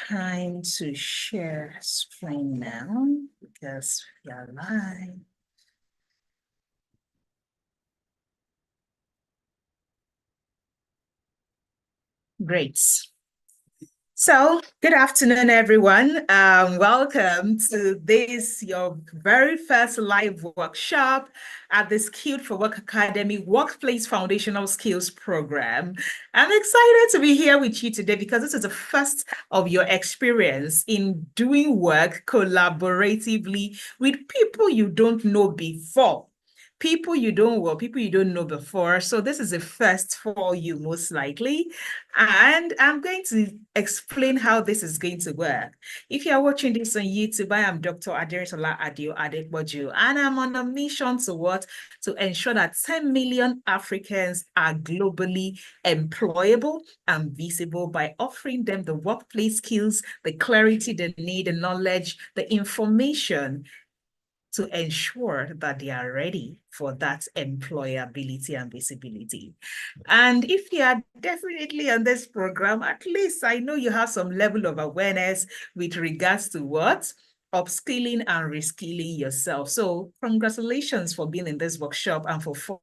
time to share screen now because we are live. Great. So, good afternoon, everyone. Welcome to this, your very first live workshop at the Skilled for Work Academy Workplace Foundational Skills Program. I'm excited to be here with you today because this is the first of your experience in doing work collaboratively with people you don't know before. People you don't know before. So this is a first for you, most likely. And I'm going to explain how this is going to work. If you're watching this on YouTube, I am Dr. Aderisola Adio Adekboju, and I'm on a mission to what? To ensure that 10 million Africans are globally employable and visible by offering them the workplace skills, the clarity they need, the knowledge, the information to ensure that they are ready for that employability and visibility. And if you are definitely on this program, at least I know you have some level of awareness with regards to what? Upskilling and reskilling yourself. So congratulations for being in this workshop and for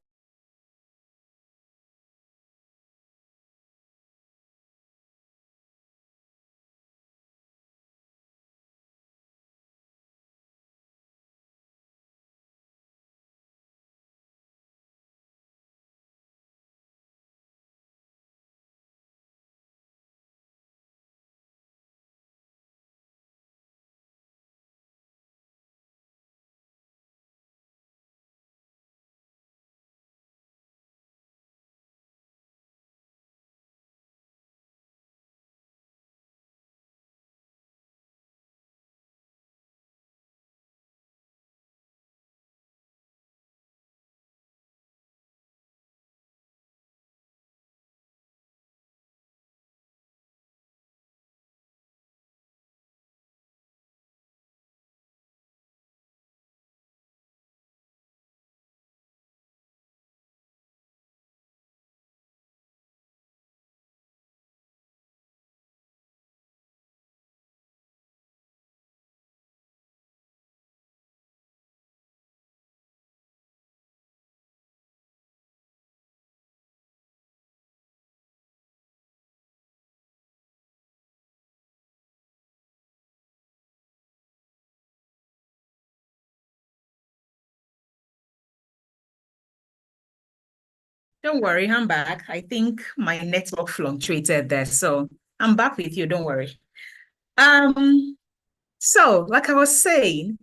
Don't worry, I'm back. I think my network fluctuated there. So I'm back with you. Don't worry. So like I was saying,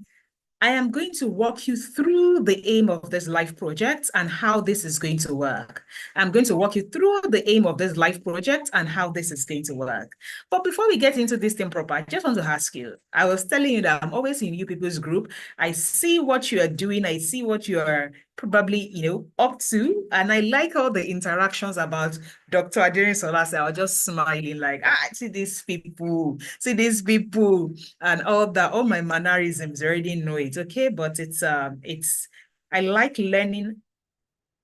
I am going to walk you through the aim of this life project and how this is going to work. I'm going to walk you through the aim of this life project and how this is going to work. But before we get into this thing proper, I just want to ask you, I was telling you that I'm always in you people's group. I see what you are doing. I see what you are probably, up to. And I like all the interactions about Dr. Adirin Solase. I was just smiling like, see these people and all that, all my mannerisms, I already know it, okay? But I like learning,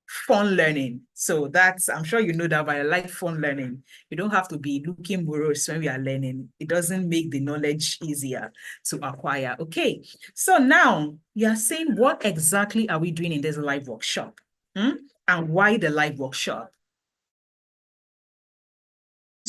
fun learning. So that's, I'm sure you know that, but I like fun learning. You don't have to be looking morose when we are learning. It doesn't make the knowledge easier to acquire, okay? So now you are saying, what exactly are we doing in this live workshop? And why the live workshop?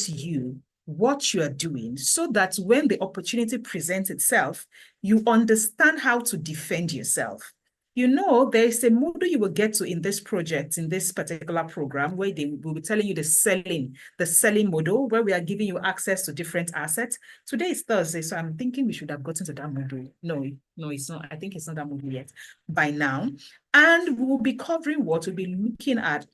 You what you are doing so that when the opportunity presents itself, you understand how to defend yourself. There is a model you will get to in this project, in this particular program, where they will be telling you the selling model, where we are giving you access to different assets. Today is Thursday, so I'm thinking we should have gotten to that model. No, it's not. I think it's not that model yet by now. And we will be covering what we'll be looking at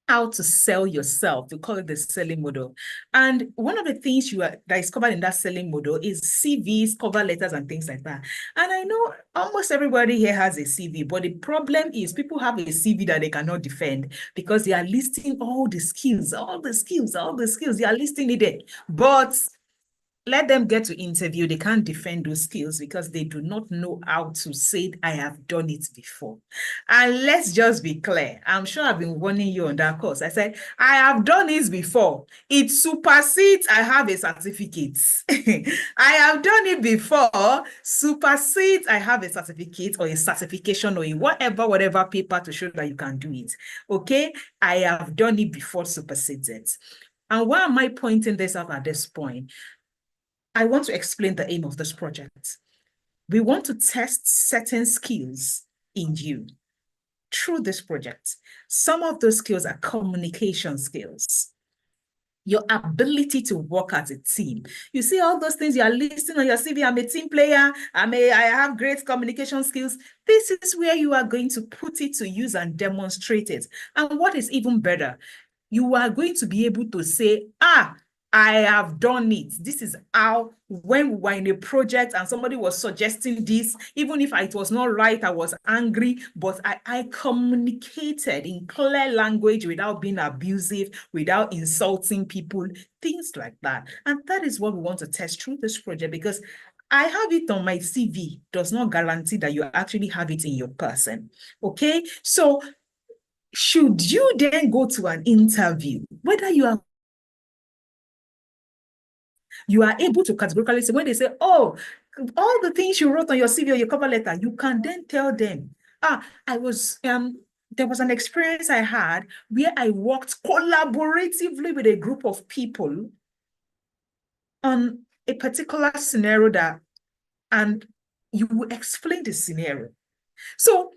how to sell yourself. We call it the selling model. And one of the things that is covered in that selling model is CVs, cover letters, and things like that. And I know almost everybody here has a CV, but the problem is people have a CV that they cannot defend because they are listing all the skills. They are listing it there. But let them get to interview. They can't defend those skills because they do not know how to say, I have done it before. And let's just be clear. I'm sure I've been warning you on that course. I said, I have done it before. It supersedes, I have a certificate. I have done it before, supersedes, I have a certificate or a certification or a whatever paper to show that you can do it. Okay? I have done it before, supersedes it. And why am I pointing this out at this point? I want to explain the aim of this project. We want to test certain skills in you through this project. Some of those skills are communication skills, your ability to work as a team. You see all those things you are listing on your CV. I'm a team player. I have great communication skills. This is where you are going to put it to use and demonstrate it. And what is even better, you are going to be able to say, I have done it. This is how, when we were in a project and somebody was suggesting this, even if it was not right, I was angry, but I communicated in clear language without being abusive, without insulting people, things like that. And that is what we want to test through this project, because I have it on my CV does not guarantee that you actually have it in your person. Okay? So should you then go to an interview, whether you are able to categorically say, when they say, oh, all the things you wrote on your CV or your cover letter, you can then tell them, there was an experience I had where I worked collaboratively with a group of people on a particular scenario and you will explain the scenario. So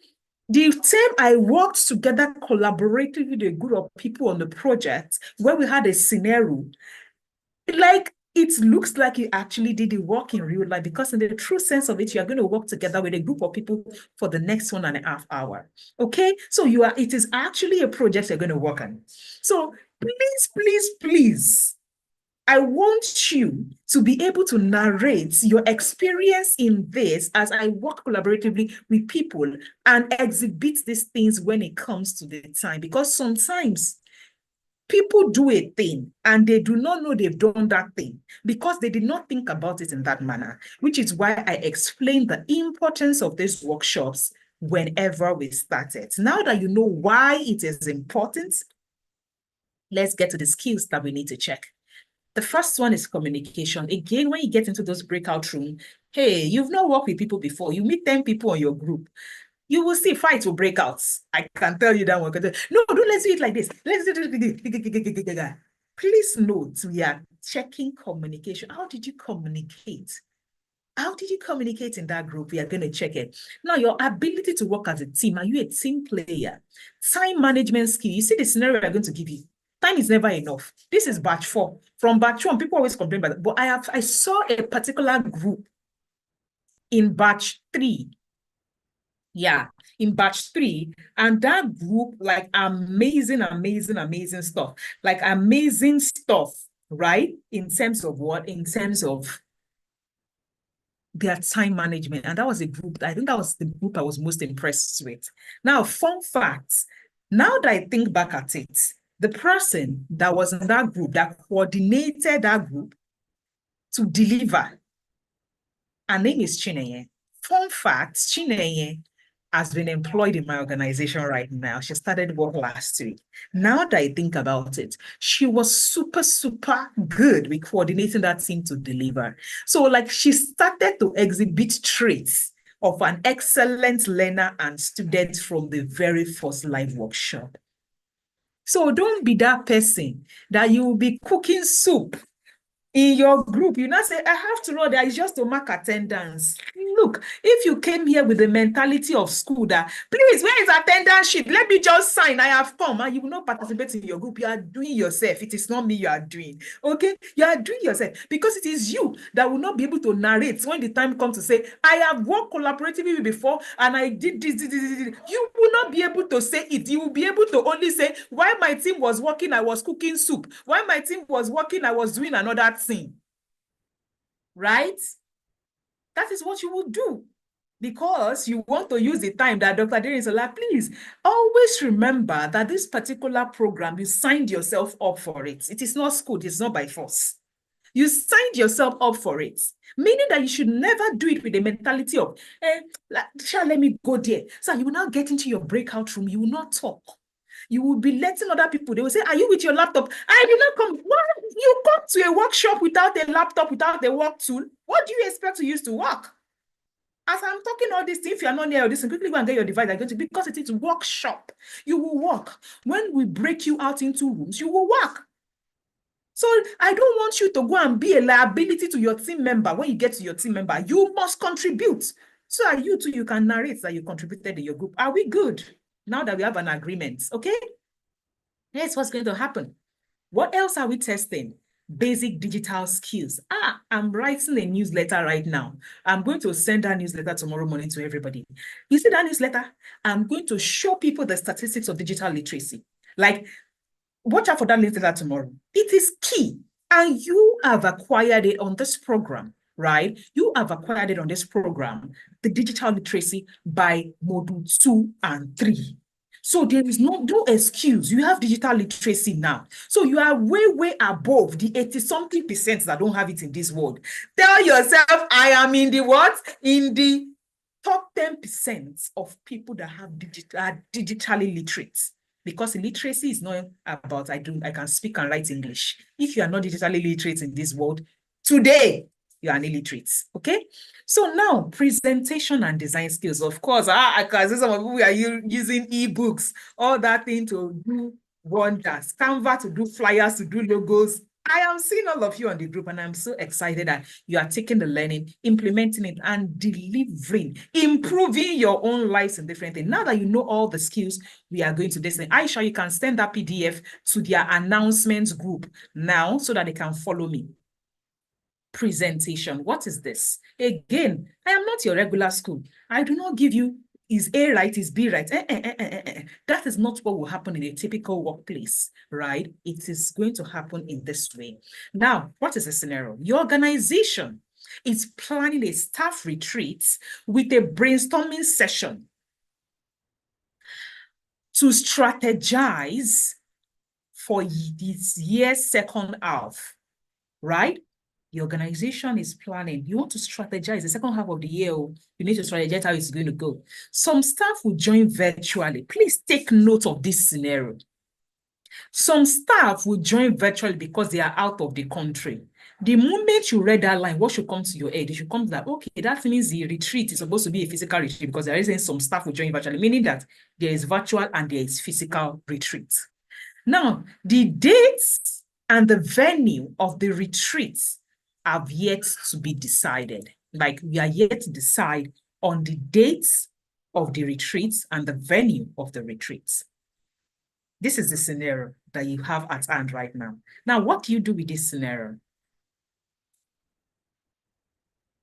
the time I worked together collaboratively with a group of people on the project where we had a scenario, like it looks like you actually did the work in real life, because in the true sense of it, you are going to work together with a group of people for the next 1.5 hours. Okay, so it is actually a project you're going to work on. So please, I want you to be able to narrate your experience in this as I work collaboratively with people and exhibit these things when it comes to the time, because sometimes people do a thing and they do not know they've done that thing because they did not think about it in that manner, which is why I explained the importance of these workshops whenever we started. Now that you know why it is important, let's get to the skills that we need to check. The first one is communication. Again, when you get into those breakout rooms, hey, you've not worked with people before. You meet 10 people on your group. You will see fights will break out. I can tell you that one. No, let's do it like this. Let's do it. Please note, we are checking communication. How did you communicate? How did you communicate in that group? We are going to check it. Now, your ability to work as a team. Are you a team player? Time management skill. You see the scenario I'm going to give you. Time is never enough. This is batch 4. From batch 1, people always complain about that. But I saw a particular group in batch 3. Yeah, in batch 3, and that group, like amazing stuff, like amazing stuff, right? In terms of what? In terms of their time management. And that was a group, I think that was the group I was most impressed with. Now, fun facts. Now that I think back at it, the person that was in that group, that coordinated that group to deliver, her name is Chinenye. Fun fact, Chinenye has been employed in my organization right now. She started work last week. Now that I think about it, she was super good with coordinating that team to deliver. So like she started to exhibit traits of an excellent learner and student from the very first live workshop. So don't be that person that you will be cooking soup in your group. You now say, I have to know that it's just to mark attendance. Look, if you came here with the mentality of school that, please, where is attendance sheet? Let me just sign. I have come. And you will not participate in your group. You are doing yourself. It is not me you are doing. Okay? You are doing yourself because it is you that will not be able to narrate when the time comes to say, I have worked collaboratively before and I did this. You will not be able to say it. You will be able to only say, while my team was working, I was cooking soup. While my team was working, I was doing another thing. Right? That is what you will do because you want to use the time that Dr. Derin is like, please always remember that this particular program, you signed yourself up for it. It is not school, it's not by force. You signed yourself up for it, meaning that you should never do it with the mentality of, let me go there. So you will now get into your breakout room. You will not talk. You will be letting other people, they will say, are you with your laptop? I did not come. What? You come to a workshop without a laptop, without a work tool. What do you expect to use to work? As I'm talking all this, if you're not near this, quickly go and get your device. Because it is workshop. You will work. When we break you out into rooms, you will work. So I don't want you to go and be a liability to your team member. When you get to your team member, you must contribute. So are you too, you can narrate that you contributed in your group. Are we good? Now that we have an agreement, okay? Here's what's going to happen. What else are we testing? Basic digital skills. I'm writing a newsletter right now. I'm going to send that newsletter tomorrow morning to everybody. You see that newsletter? I'm going to show people the statistics of digital literacy. Like, watch out for that newsletter tomorrow. It is key. And you have acquired it on this program, right? You have acquired it on this program, the digital literacy by module 2 and 3. So there is no excuse. You have digital literacy now. So you are way above the 80-something% that don't have it in this world. Tell yourself, I am in the what? In the top 10% of people that have are digitally literate. Because literacy is not about I can speak and write English. If you are not digitally literate in this world, today you are an illiterate. Okay. So now presentation and design skills. Of course, I can see some of you are using ebooks, all that thing to do wonders, Canva to do flyers, to do logos. I am seeing all of you on the group, and I'm so excited that you are taking the learning, implementing it, and delivering, improving your own lives in different things. Now that you know all the skills, we are going to this thing. Aisha, you can send that PDF to their announcements group now so that they can follow me. Presentation. What is this? Again, I am not your regular school. I do not give you is A right, is B right. That is not what will happen in a typical workplace, right? It is going to happen in this way. Now, what is the scenario? Your organization is planning a staff retreat with a brainstorming session to strategize for this year's second half, right? The organization is planning. You want to strategize the second half of the year. You need to strategize how it's going to go. Some staff will join virtually. Please take note of this scenario. Some staff will join virtually because they are out of the country. The moment you read that line, what should come to your head? It should come that, okay, that means the retreat is supposed to be a physical retreat because there isn't some staff will join virtually, meaning that there is virtual and there is physical retreat. Now, the dates and the venue of the retreats have yet to be decided. Like, we are yet to decide on the dates of the retreats and the venue of the retreats. This is the scenario that you have at hand right now. Now, what do you do with this scenario?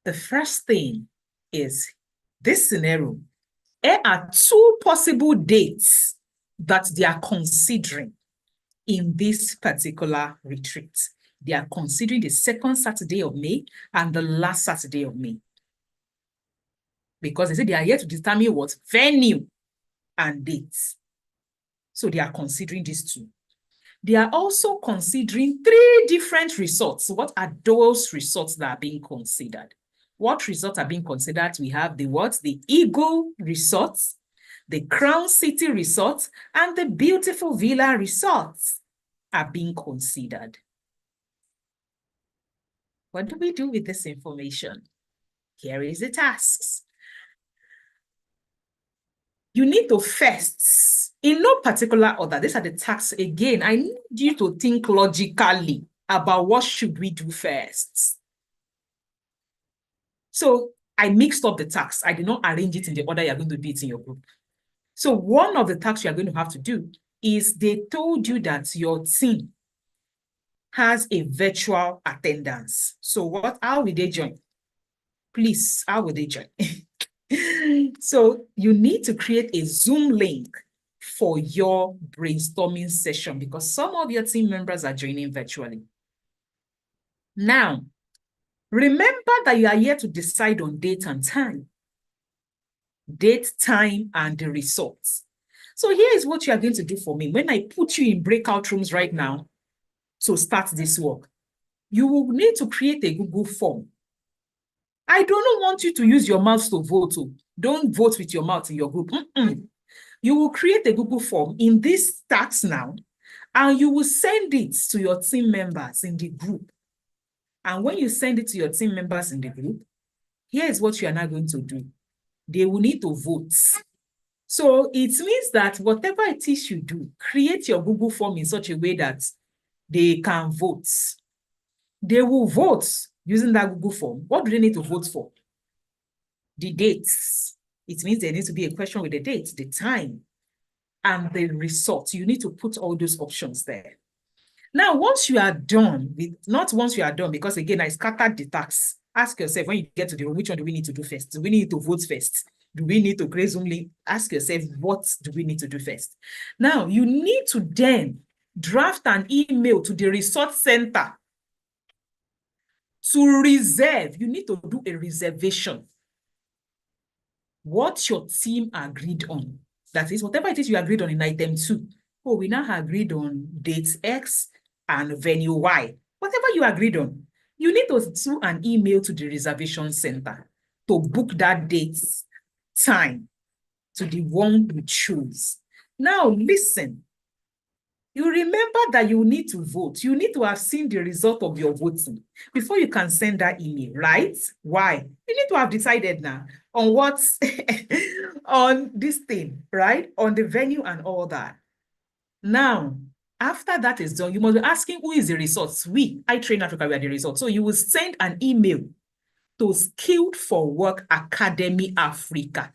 The first thing is this scenario. There are 2 possible dates that they are considering in this particular retreat. They are considering the second Saturday of May and the last Saturday of May. Because they say they are here to determine what? Venue and dates. So they are considering these 2. They are also considering 3 different resorts. So what are those resorts that are being considered? What resorts are being considered? We have the what? The Eagle Resorts, the Crown City Resort, and the Beautiful Villa Resorts are being considered. What do we do with this information? Here is the tasks. You need to first, in no particular order, these are the tasks. Again, I need you to think logically about what should we do first. So I mixed up the tasks. I did not arrange it in the order you're going to do it in your group. So one of the tasks you're going to have to do is they told you that your team has a virtual attendance. So how will they join? Please, how will they join? So you need to create a Zoom link for your brainstorming session because some of your team members are joining virtually. Now, remember that you are here to decide on date and time. Date, time, and the results. So here is what you are going to do for me. When I put you in breakout rooms right now to start this work, you will need to create a Google form. I don't want you to use your mouth to vote. Don't vote with your mouth in your group. You will create a Google form in this tax now, and you will send it to your team members in the group. And when you send it to your team members in the group, here's what you are now going to do. They will need to vote. So it means that whatever it is you do, create your Google form in such a way that they can vote. They will vote using that Google form. What do they need to vote for? The dates. It means there needs to be a question with the date, the time, and the result. You need to put all those options there. Now, once you are done with, not once you are done, because again, I scattered the tax. Ask yourself when you get to the room, which one do we need to do first? Do we need to vote first? Do we need to create Zoom link? Ask yourself, what do we need to do first? Now, you need to then draft an email to the resource center to reserve. You need to do a reservation. What your team agreed on. That is, whatever it is you agreed on in item 2. Oh, we now agreed on date X and venue Y. Whatever you agreed on, you need to do an email to the reservation center to book that date, time to the one you choose. Now, listen. You remember that you need to vote. You need to have seen the result of your voting before you can send that email, right? Why? You need to have decided now on what, on this thing, right? On the venue and all that. Now, after that is done, you must be asking who is the resource. We, I Train Africa, we are the resource. So you will send an email to Skilled for Work Academy Africa.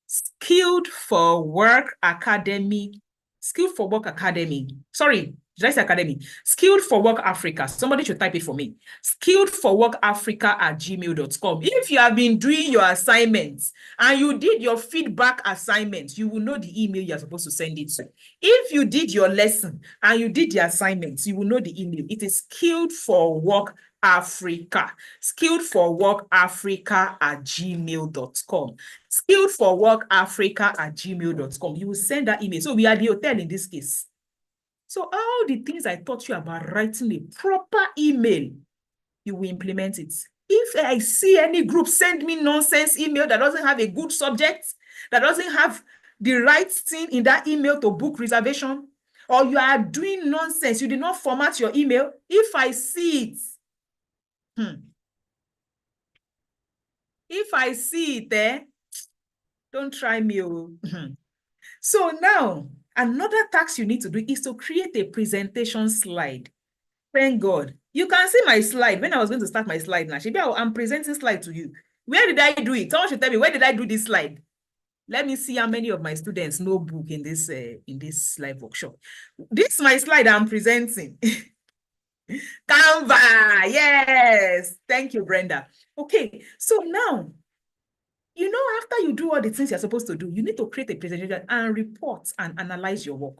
Skilled for Work Academy. Skilled for Work Academy. Sorry, did I say Academy? Skilled for Work Africa. Somebody should type it for me. skilledforworkafrica@gmail.com. If you have been doing your assignments and you did your feedback assignments, you will know the email you're supposed to send it to. If you did your lesson and you did the assignments, you will know the email. It is Skilled for Work Africa. skilledforworkafrica@gmail.com. skilledforworkafrica@gmail.com. You will send that email. So we are the hotel in this case. So all the things I taught you about writing a proper email, you will implement it. If I see any group send me nonsense email that doesn't have a good subject, that doesn't have the right thing in that email to book reservation, or you are doing nonsense, you did not format your email, if I see it, if I see it there, don't try me. So now, another task you need to do is to create a presentation slide. Thank God. You can see my slide. When I was going to start my slide now, I'm presenting slide to you. Where did I do it? Someone should tell me, where did I do this slide? Let me see how many of my students know book in this live workshop. This is my slide I'm presenting. Canva, yes. Thank you, Brenda. Okay, so now, you know, after you do all the things you're supposed to do, you need to create a presentation and report and analyze your work.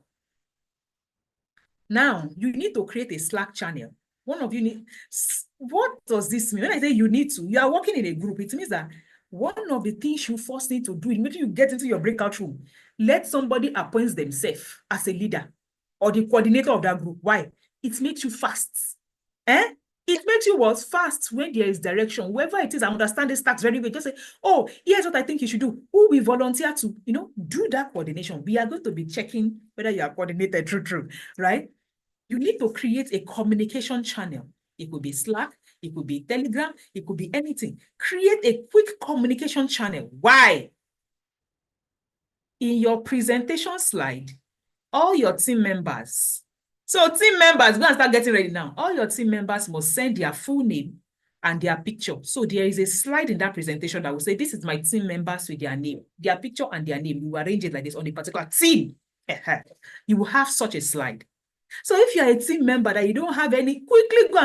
Now, you need to create a Slack channel. One of you need, what does this mean? When I say you need to, you are working in a group. It means that one of the things you first need to do, immediately you get into your breakout room, let somebody appoint themselves as a leader or the coordinator of that group. Why? It makes you fast. It makes you what? Fast when there is direction. Whoever it is, I understand this task very well. Just say, oh, here's what I think you should do. Who will volunteer to, do that coordination? We are going to be checking whether you are coordinated, true, right? You need to create a communication channel. It could be Slack, it could be Telegram, it could be anything. Create a quick communication channel. Why? In your presentation slide, all your team members, so team members, go and start getting ready now. All your team members must send their full name and their picture. So there is a slide in that presentation that will say, this is my team members with their name, their picture and their name. You arrange it like this on a particular team. You will have such a slide. So if you're a team member that you don't have any, quickly go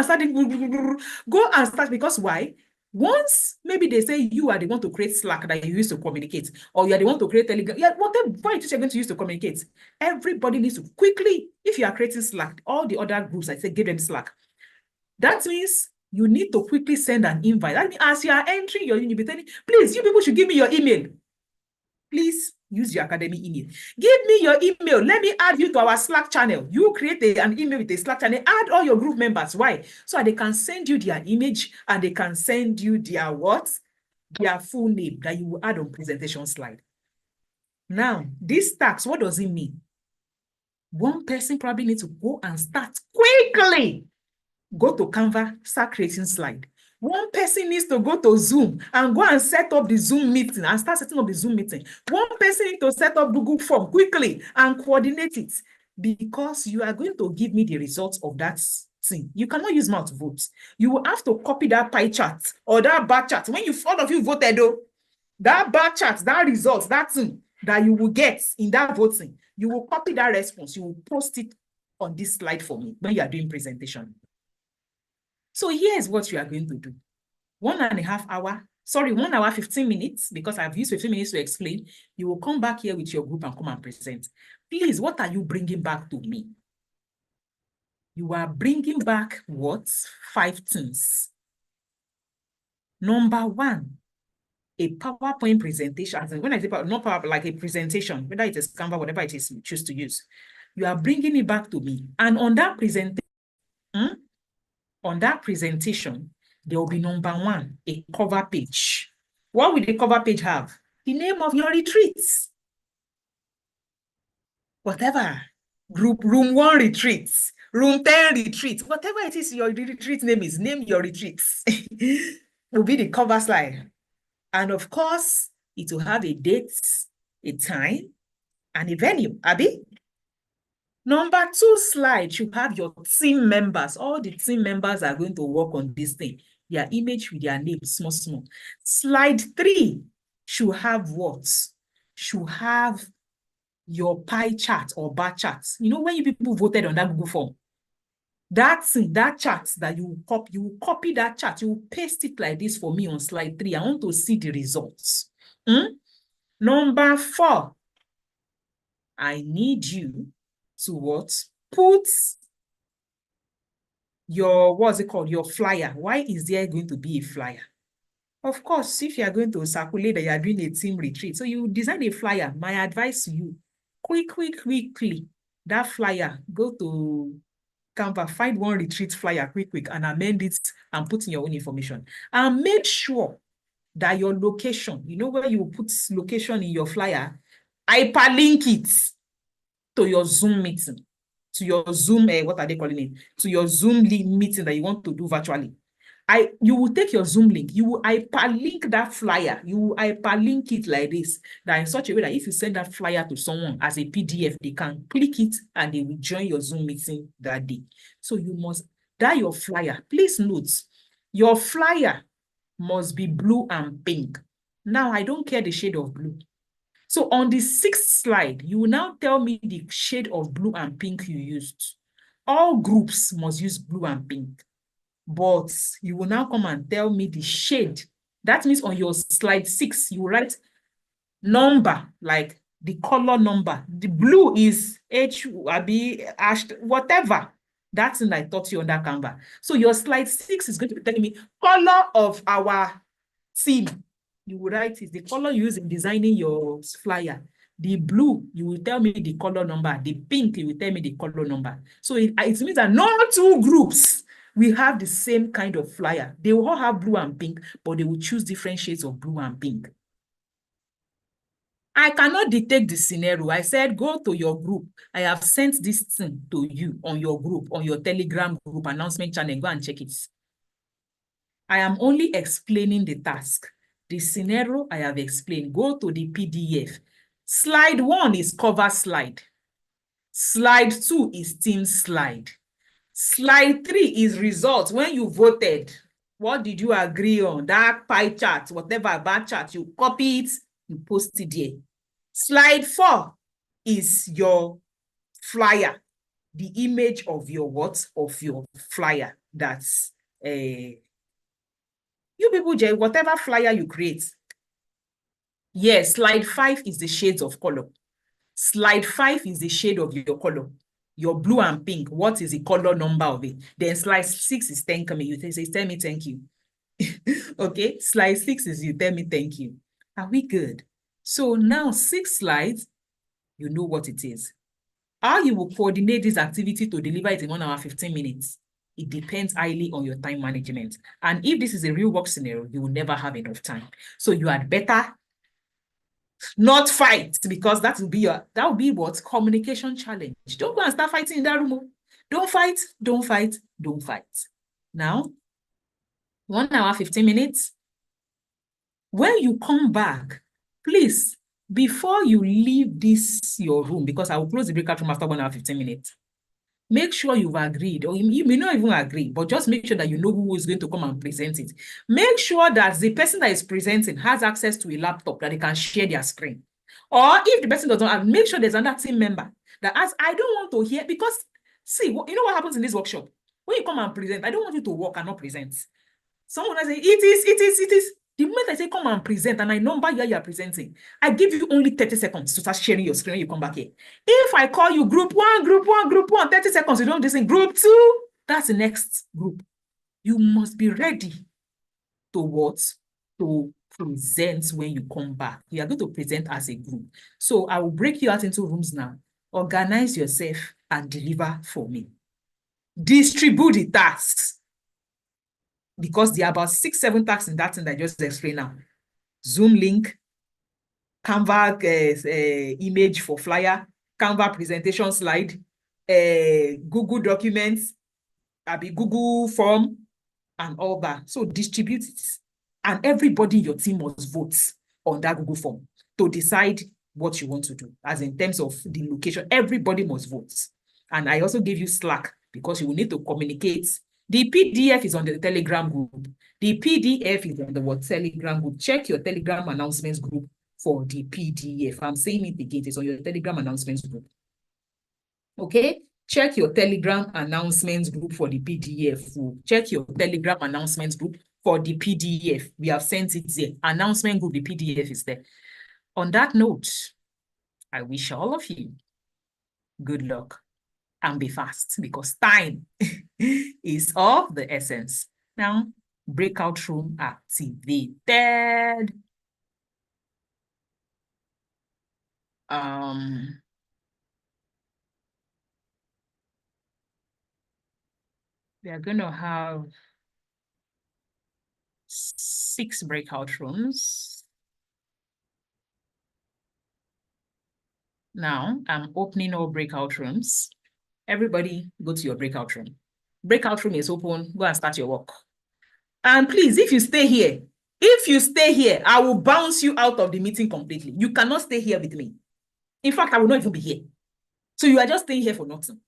and start, because why? Once maybe they say you are the one to create Slack that you use to communicate, or you are the one to create Telegram, whatever it is you're going to use to communicate, everybody needs to quickly, if you are creating Slack, all the other groups, I say give them Slack. That means you need to quickly send an invite. That means as you are entering your email, you'll be telling, please, you people should give me your email. Please, Use your academy email. Give me your email. Let me add you to our Slack channel. You create an email with a Slack channel. Add all your group members. Why? So they can send you their image and they can send you their what? Their full name that you will add on presentation slide. Now, this tax, what does it mean? One person probably needs to go and start quickly. Go to Canva, start creating slide. One person needs to go to Zoom and go and set up the Zoom meeting and start setting up the Zoom meeting. One person needs to set up Google Form quickly and coordinate it, because you are going to give me the results of that thing. You cannot use mouth to vote. You will have to copy that pie chart or that bar chart. When all of you voted, though, that bar chart, that results, that thing that you will get in that voting, you will copy that response. You will post it on this slide for me when you are doing presentation. So here's what you are going to do. 1.5 hours, 1 hour, 15 minutes, because I've used 15 minutes to explain. You will come back here with your group and come and present. Please, what are you bringing back to me? You are bringing back what? 5 things. Number 1, a PowerPoint presentation. When I say not PowerPoint, like a presentation, whether it is Canva, whatever it is you choose to use. You are bringing it back to me. And on that presentation, there will be number 1, a cover page. What will the cover page have? The name of your retreats. Whatever. Room 1 retreats, room 10 retreats, whatever it is your retreat name is, name your retreats. Will be the cover slide. And of course, it will have a date, a time, and a venue. Abi? Number 2 slide should have your team members. All the team members are going to work on this thing. Their image with their name, small. Slide 3 should have what? Should have your pie chart or bar chart. You know, when you people voted on that Google form, that chart that you copy that chart, you paste it like this for me on slide 3. I want to see the results. Number 4, I need you to what? Put your, what's it called? Your flyer. Why is there going to be a flyer? Of course, if you are going to circulate that you are doing a team retreat, so you design a flyer. My advice to you, quickly, that flyer, go to Canva, find one retreat flyer quick, and amend it and put in your own information. And make sure that your location, you know where you put location in your flyer, hyperlink it to your Zoom meeting, to your Zoom, what are they calling it? To your Zoom meeting that you want to do virtually. You will take your Zoom link, you will hyperlink that flyer, you will hyperlink it like this, that in such a way that if you send that flyer to someone as a PDF, they can click it and they will join your Zoom meeting that day. So you must, that your flyer, please note, your flyer must be blue and pink. Now, I don't care the shade of blue. So on the 6th slide, you will now tell me the shade of blue and pink you used. All groups must use blue and pink. But you will now come and tell me the shade. That means on your slide 6, you write number, like the color number. The blue is ash, whatever. That's what I taught you on that Canva. So your slide 6 is going to be telling me color of our team. You will write is the color used in designing your flyer. The blue, you will tell me the color number. The pink, you will tell me the color number. So it means that no 2 groups we have the same kind of flyer. They will all have blue and pink, but they will choose different shades of blue and pink. I cannot dictate the scenario. I said, go to your group. I have sent this thing to you on your group, on your Telegram group announcement channel. Go and check it. I am only explaining the task. The scenario I have explained. Go to the PDF. Slide 1 is cover slide. Slide 2 is team slide. Slide 3 is results. When you voted, what did you agree on? That pie chart, whatever bar chart, you copy it, you post it there. Slide 4 is your flyer, the image of your what? Of your flyer. That's you people, whatever flyer you create. Yes, slide 5 is the shades of color. Slide 5 is the shade of your color. Your blue and pink, what is the color number of it? Then slide 6 is thank me. You say, tell me thank you. Okay, slide 6 is you tell me thank you. Are we good? So now 6 slides, you know what it is. How you will coordinate this activity to deliver it in 1 hour, 15 minutes, it depends highly on your time management. And if this is a real work scenario, you will never have enough time. So you had better not fight, because that will be what? Communication challenge. Don't go and start fighting in that room. Don't fight, don't fight, don't fight. Now, 1 hour, 15 minutes. When you come back, please, before you leave this your room, because I will close the breakout room after 1 hour, 15 minutes, make sure you've agreed, or you may not even agree, but just make sure that you know who is going to come and present it. Make sure that the person that is presenting has access to a laptop that they can share their screen. Or if the person doesn't have, make sure there's another team member that asks, I don't want to hear, because see, you know what happens in this workshop? When you come and present, I don't want you to work and not present. Someone will say, it is. The moment I say come and present and I number you are presenting, I give you only 30 seconds to start sharing your screen when you come back here. If I call you group one, 30 seconds, you don't listen. Group 2, that's the next group. You must be ready to what? To present when you come back. You are going to present as a group. So I will break you out into rooms now. Organize yourself and deliver for me. Distribute the tasks, because there are about 6, 7 tasks in that thing that I just explained now. Zoom link, Canva image for flyer, Canva presentation slide, Google Documents, Google Form, and all that. So distribute it. And everybody in your team must vote on that Google Form to decide what you want to do. As in terms of the location, everybody must vote. And I also gave you Slack, because you will need to communicate. The PDF is on the Telegram group. The PDF is on the Telegram group. Check your Telegram announcements group for the PDF. I'm saying it again. It's on your Telegram announcements group. Okay? Check your Telegram announcements group for the PDF. Check your Telegram announcements group for the PDF. We have sent it there. Announcement group, the PDF is there. On that note, I wish all of you good luck. And be fast, because time is of the essence. Now, breakout room activated. We are going to have 6 breakout rooms. Now, I'm opening all breakout rooms. Everybody go to your breakout room. Breakout room is open. Go and start your work. And please, if you stay here, I will bounce you out of the meeting completely. You cannot stay here with me. In fact, I will not even be here. So you are just staying here for nothing.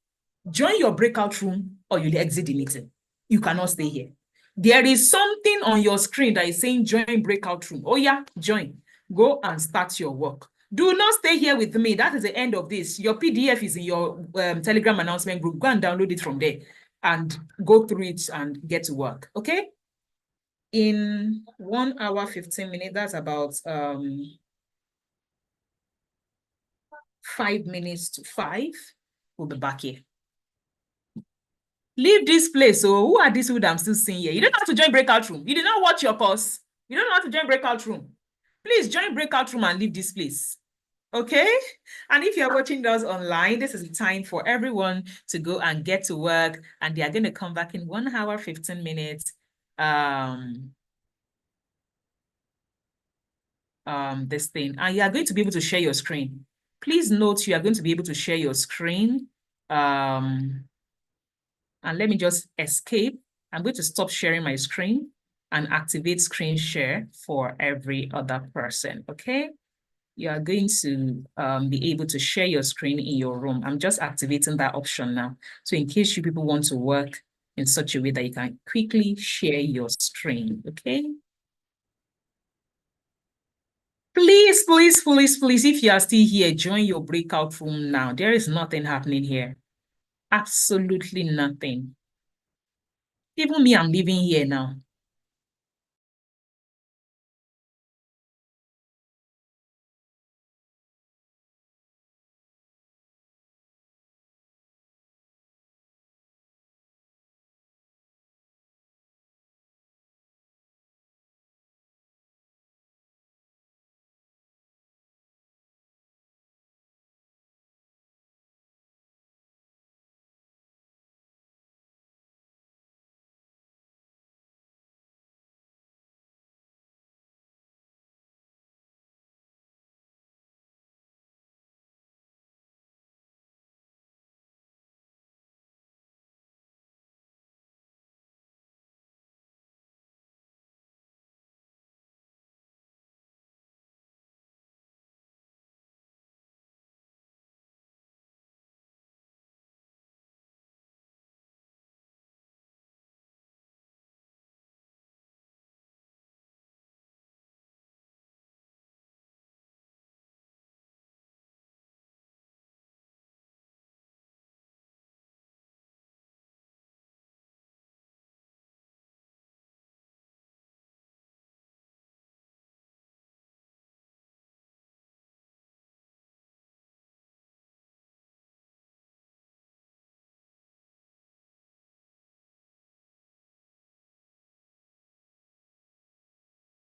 Join your breakout room or you'll exit the meeting. You cannot stay here. There is something on your screen that is saying join breakout room. Oh yeah, join. Go and start your work. Do not stay here with me. That is the end of this. Your PDF is in your Telegram announcement group. Go and download it from there and go through it and get to work. Okay? In 1 hour, 15 minutes, that's about 5 minutes to 5. We'll be back here. Leave this place. So who are these people that I'm still seeing here? You don't have to join breakout room. You did not watch your course. You don't have to join breakout room. Please join breakout room and leave this place. Okay? And if you're watching us online, this is the time for everyone to go and get to work. And they are going to come back in 1 hour, 15 minutes. This thing. And you are going to be able to share your screen. Please note you are going to be able to share your screen. And let me just escape. I'm going to stop sharing my screen and activate screen share for every other person, okay? You are going to be able to share your screen in your room. I'm just activating that option now. So in case you people want to work in such a way that you can quickly share your screen, okay? Please, please, please, please, if you are still here, join your breakout room now. There is nothing happening here. Absolutely nothing. Even me, I'm leaving here now.